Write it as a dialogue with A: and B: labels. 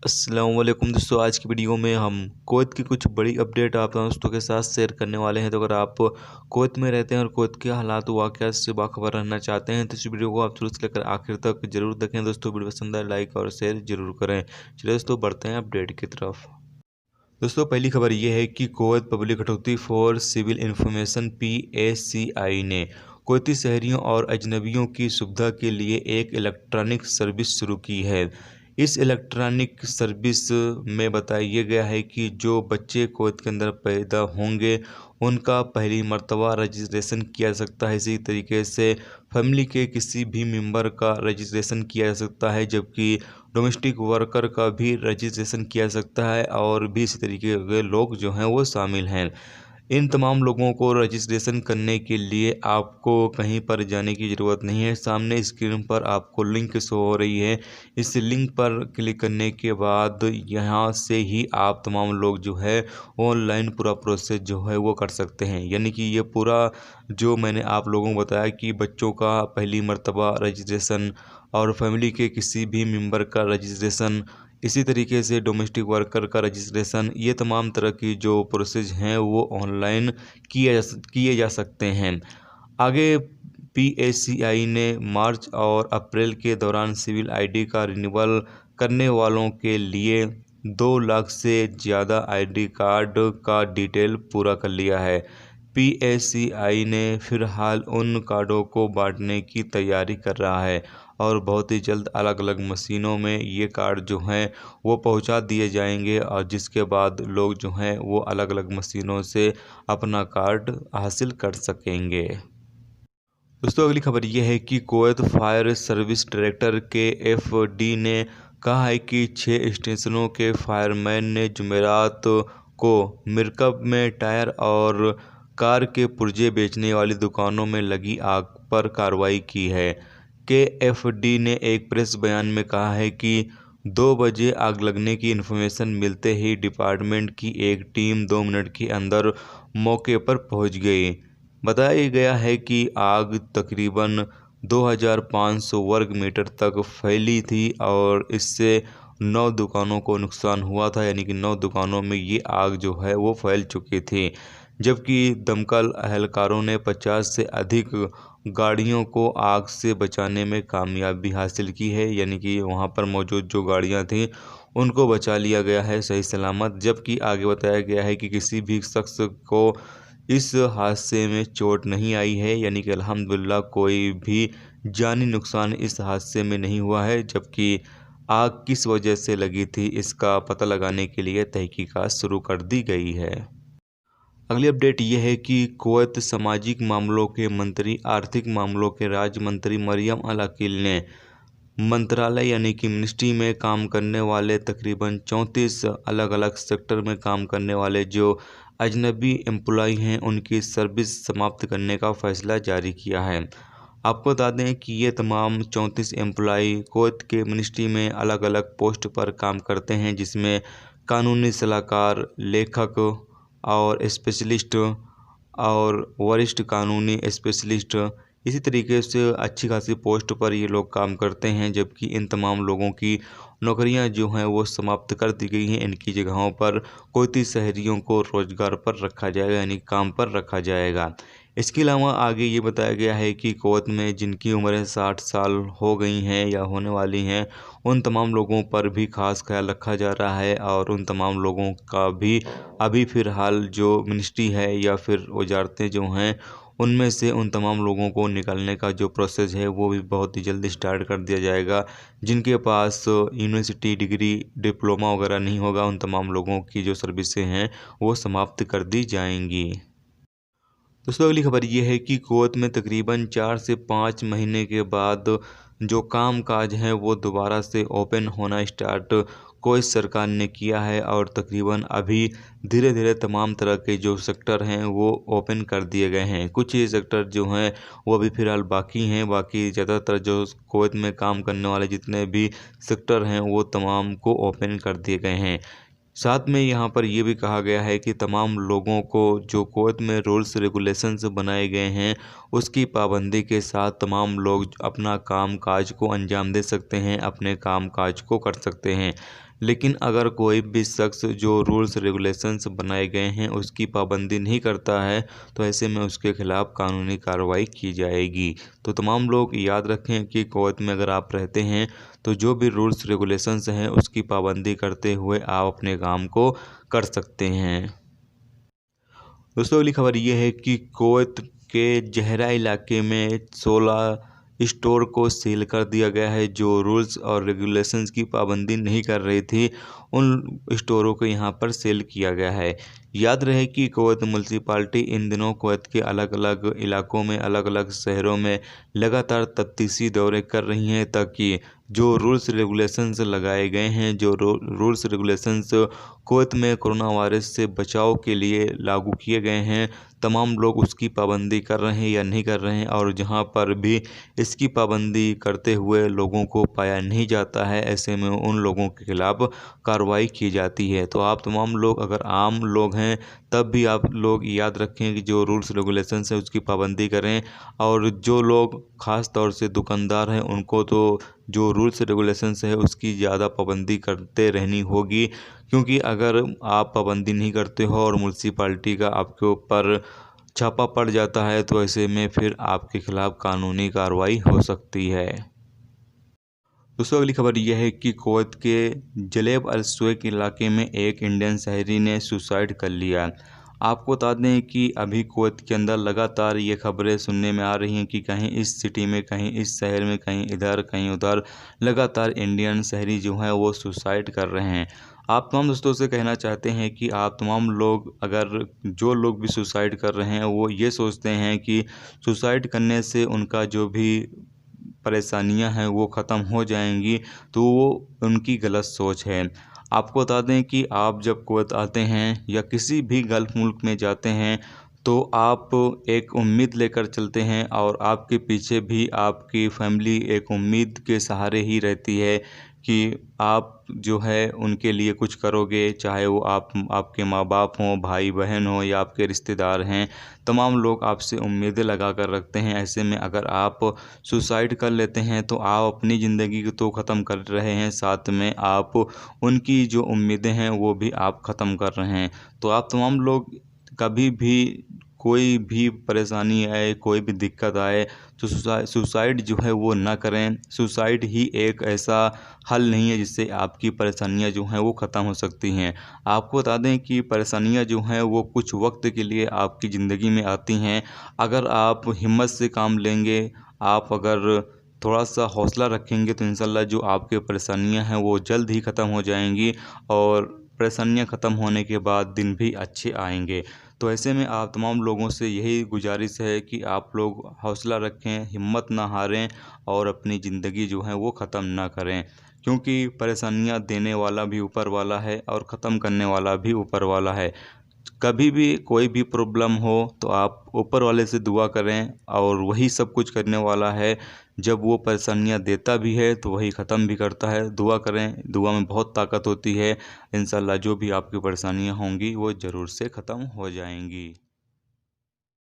A: अस्सलाम वालेकुम दोस्तों। आज की वीडियो में हम कुवैत की कुछ बड़ी अपडेट आप दोस्तों के साथ शेयर करने वाले हैं। तो अगर आप कुवैत में रहते हैं और कुवैत के हालात वाक़यात से बाखबर रहना चाहते हैं तो इस वीडियो को आप शुरू से लेकर आखिर तक जरूर देखें। दोस्तों वीडियो पसंद आए लाइक और शेयर जरूर करें। चलिए दोस्तों बढ़ते हैं अपडेट की तरफ। दोस्तों पहली खबर ये है कि Kuwait public authority for civil information PACI ने कुवैती शहरियों और अजनबियों की सुविधा के लिए एक इलेक्ट्रॉनिक सर्विस शुरू की है। इस इलेक्ट्रॉनिक सर्विस में बताया गया है कि जो बच्चे कुवैत के अंदर पैदा होंगे उनका पहली मर्तबा रजिस्ट्रेशन किया जा सकता है। इसी तरीके से फैमिली के किसी भी मेंबर का रजिस्ट्रेशन किया जा सकता है, जबकि डोमेस्टिक वर्कर का भी रजिस्ट्रेशन किया जा सकता है और भी इसी तरीके के लोग जो हैं वो शामिल हैं। इन तमाम लोगों को रजिस्ट्रेशन करने के लिए आपको कहीं पर जाने की ज़रूरत नहीं है। सामने स्क्रीन पर आपको लिंक शो हो रही है। इस लिंक पर क्लिक करने के बाद यहाँ से ही आप तमाम लोग जो है ऑनलाइन पूरा प्रोसेस जो है वो कर सकते हैं। यानी कि ये पूरा जो मैंने आप लोगों को बताया कि बच्चों का पहली मर्तबा रजिस्ट्रेशन और फैमिली के किसी भी मेंबर का रजिस्ट्रेशन, इसी तरीके से डोमेस्टिक वर्कर का रजिस्ट्रेशन, ये तमाम तरह की जो प्रोसेस हैं वो ऑनलाइन किए जा सकते हैं। आगे PACI ने मार्च और अप्रैल के दौरान सिविल ID का रिन्यूअल करने वालों के लिए 2 लाख से ज़्यादा ID कार्ड का डिटेल पूरा कर लिया है। PACI ने फिलहाल उन कार्डों को बांटने की तैयारी कर रहा है और बहुत ही जल्द अलग अलग मशीनों में ये कार्ड जो हैं वो पहुंचा दिए जाएंगे और जिसके बाद लोग जो हैं वो अलग अलग मशीनों से अपना कार्ड हासिल कर सकेंगे। दोस्तों अगली खबर ये है कि Kuwait fire service director KFD ने कहा है कि 6 स्टेशनों के फायरमैन ने जुमेरात को मिरकब में टायर और कार के पुर्जे बेचने वाली दुकानों में लगी आग पर कार्रवाई की है। KFD ने एक प्रेस बयान में कहा है कि 2 बजे आग लगने की इन्फॉर्मेशन मिलते ही डिपार्टमेंट की एक टीम 2 मिनट के अंदर मौके पर पहुंच गई। बताया गया है कि आग तकरीबन 2500 वर्ग मीटर तक फैली थी और इससे 9 दुकानों को नुकसान हुआ था। यानी कि 9 दुकानों में ये आग जो है वो फैल चुकी थी, जबकि दमकल एहलकारों ने 50 से अधिक गाड़ियों को आग से बचाने में कामयाबी हासिल की है। यानी कि वहाँ पर मौजूद जो गाड़ियाँ थीं उनको बचा लिया गया है सही सलामत। जबकि आगे बताया गया है कि किसी भी शख्स को इस हादसे में चोट नहीं आई है। यानी कि अल्हम्दुलिल्लाह कोई भी जानी नुकसान इस हादसे में नहीं हुआ है। जबकि आग किस वजह से लगी थी इसका पता लगाने के लिए तहकीकात शुरू कर दी गई है। अगली अपडेट ये है कि कुवैत सामाजिक मामलों के मंत्री, आर्थिक मामलों के राज्य मंत्री मरियम अल अकील ने मंत्रालय यानी कि मिनिस्ट्री में काम करने वाले तकरीबन 34 अलग अलग सेक्टर में काम करने वाले जो अजनबी एम्प्लॉय हैं उनकी सर्विस समाप्त करने का फ़ैसला जारी किया है। आपको बता दें कि ये तमाम 34 एम्प्लॉय कुवैत के मिनिस्ट्री में अलग अलग पोस्ट पर काम करते हैं, जिसमें कानूनी सलाहकार, लेखक और स्पेशलिस्ट और वरिष्ठ कानूनी स्पेशलिस्ट, इसी तरीके से अच्छी खासी पोस्ट पर ये लोग काम करते हैं। जबकि इन तमाम लोगों की नौकरियां जो हैं वो समाप्त कर दी गई हैं। इनकी जगहों पर कुवैती शहरियों को रोज़गार पर रखा जाएगा, यानी काम पर रखा जाएगा। इसके अलावा आगे ये बताया गया है कि कुवैत में जिनकी उम्रें 60 साल हो गई हैं या होने वाली हैं उन तमाम लोगों पर भी खास ख्याल रखा जा रहा है और उन तमाम लोगों का भी अभी फ़िलहाल जो मिनिस्ट्री है या फिर वजारतें जो हैं उनमें से उन तमाम लोगों को निकालने का जो प्रोसेस है वो भी बहुत ही जल्द स्टार्ट कर दिया जाएगा। जिनके पास यूनिवर्सिटी डिग्री, डिप्लोमा वगैरह नहीं होगा उन तमाम लोगों की जो सर्विसें हैं वो समाप्त कर दी जाएंगी। दोस्तों अगली खबर ये है कि कुवैत में तकरीबन 4 से 5 महीने के बाद जो काम काज है वो दोबारा से ओपन होना स्टार्ट कुवैत सरकार ने किया है और तकरीबन अभी धीरे धीरे तमाम तरह के जो सेक्टर हैं वो ओपन कर दिए गए हैं। कुछ ही सेक्टर जो हैं वो अभी फ़िलहाल बाकी हैं, बाकी ज़्यादातर जो कुवैत में काम करने वाले जितने भी सेक्टर हैं वो तमाम को ओपन कर दिए गए हैं। साथ में यहाँ पर ये भी कहा गया है कि तमाम लोगों को जो कुवैत में रूल्स रेगुलेशंस बनाए गए हैं उसकी पाबंदी के साथ तमाम लोग अपना काम काज को अंजाम दे सकते हैं, अपने काम काज को कर सकते हैं। लेकिन अगर कोई भी शख्स जो रूल्स रेगुलेशंस बनाए गए हैं उसकी पाबंदी नहीं करता है तो ऐसे में उसके खिलाफ़ कानूनी कार्रवाई की जाएगी। तो तमाम लोग याद रखें कि कुवैत में अगर आप रहते हैं तो जो भी रूल्स रेगुलेशंस हैं उसकी पाबंदी करते हुए आप अपने काम को कर सकते हैं। दोस्तों अगली खबर ये है कि कुवैत के जहरा इलाके में 16 स्टोर को सील कर दिया गया है। जो रूल्स और रेगुलेशंस की पाबंदी नहीं कर रही थी उन स्टोरों को यहां पर सील किया गया है। याद रहे कि कुवैत म्यूनसिपाल्टी इन दिनों कुवैत के अलग अलग इलाकों में अलग अलग शहरों में लगातार तफ्तीशी दौरे कर रही हैं ताकि जो रूल्स रेगुलेशंस लगाए गए हैं, जो रूल्स रेगुलेशंस कुवैत में कोरोना वायरस से बचाव के लिए लागू किए गए हैं, तमाम लोग उसकी पाबंदी कर रहे हैं या नहीं कर रहे हैं। और जहां पर भी इसकी पाबंदी करते हुए लोगों को पाया नहीं जाता है ऐसे में उन लोगों के खिलाफ़ कार्रवाई की जाती है। तो आप तमाम लोग अगर आम लोग हैं तब भी आप लोग याद रखें कि जो रूल्स रेगुलेशंस है उसकी पाबंदी करें। और जो लोग ख़ास तौर से दुकानदार हैं उनको तो जो रूल्स रेगुलेशंस है उसकी ज़्यादा पाबंदी करते रहनी होगी, क्योंकि अगर आप पाबंदी नहीं करते हो और म्यूनसिपाल्टी का आपके ऊपर छापा पड़ जाता है तो ऐसे में फिर आपके खिलाफ़ कानूनी कार्रवाई हो सकती है। दोस्तों अगली खबर यह है कि कुवैत के जलेब अल सुवैक इलाके में एक इंडियन शहरी ने सुसाइड कर लिया। आपको बता दें कि अभी कुवैत के अंदर लगातार ये खबरें सुनने में आ रही हैं कि कहीं इस सिटी में, कहीं इस शहर में, कहीं इधर कहीं उधर लगातार इंडियन शहरी जो हैं वो सुसाइड कर रहे हैं। आप तमाम दोस्तों से कहना चाहते हैं कि आप तमाम लोग अगर जो लोग भी सुसाइड कर रहे हैं वो ये सोचते हैं कि सुसाइड करने से उनका जो भी परेशानियां हैं वो ख़त्म हो जाएंगी, तो वो उनकी गलत सोच है। आपको बता दें कि आप जब कुवैत आते हैं या किसी भी गल्फ़ मुल्क में जाते हैं तो आप एक उम्मीद लेकर चलते हैं और आपके पीछे भी आपकी फैमिली एक उम्मीद के सहारे ही रहती है कि आप जो है उनके लिए कुछ करोगे, चाहे वो आपके माँ बाप हों, भाई बहन हों या आपके रिश्तेदार हैं। तमाम लोग आपसे उम्मीदें लगा कर रखते हैं। ऐसे में अगर आप सुसाइड कर लेते हैं तो आप अपनी ज़िंदगी को तो ख़त्म कर रहे हैं, साथ में आप उनकी जो उम्मीदें हैं वो भी आप ख़त्म कर रहे हैं। तो आप तमाम लोग कभी भी कोई भी परेशानी आए, कोई भी दिक्कत आए तो सुसाइड जो है वो ना करें। सुसाइड ही एक ऐसा हल नहीं है जिससे आपकी परेशानियां जो हैं वो ख़त्म हो सकती हैं। आपको बता दें कि परेशानियां जो हैं वो कुछ वक्त के लिए आपकी ज़िंदगी में आती हैं। अगर आप हिम्मत से काम लेंगे, आप अगर थोड़ा सा हौसला रखेंगे तो इंशाल्लाह जो आपकी परेशानियां हैं वो जल्द ही ख़त्म हो जाएंगी और परेशानियां ख़त्म होने के बाद दिन भी अच्छे आएंगे। तो ऐसे में आप तमाम लोगों से यही गुजारिश है कि आप लोग हौसला रखें, हिम्मत ना हारें और अपनी ज़िंदगी जो है वो ख़त्म ना करें, क्योंकि परेशानियां देने वाला भी ऊपर वाला है और ख़त्म करने वाला भी ऊपर वाला है। कभी भी कोई भी प्रॉब्लम हो तो आप ऊपर वाले से दुआ करें और वही सब कुछ करने वाला है। जब वो परेशानियां देता भी है तो वही ख़त्म भी करता है। दुआ करें, दुआ में बहुत ताकत होती है। इंशाल्लाह जो भी आपकी परेशानियां होंगी वो ज़रूर से ख़त्म हो जाएंगी।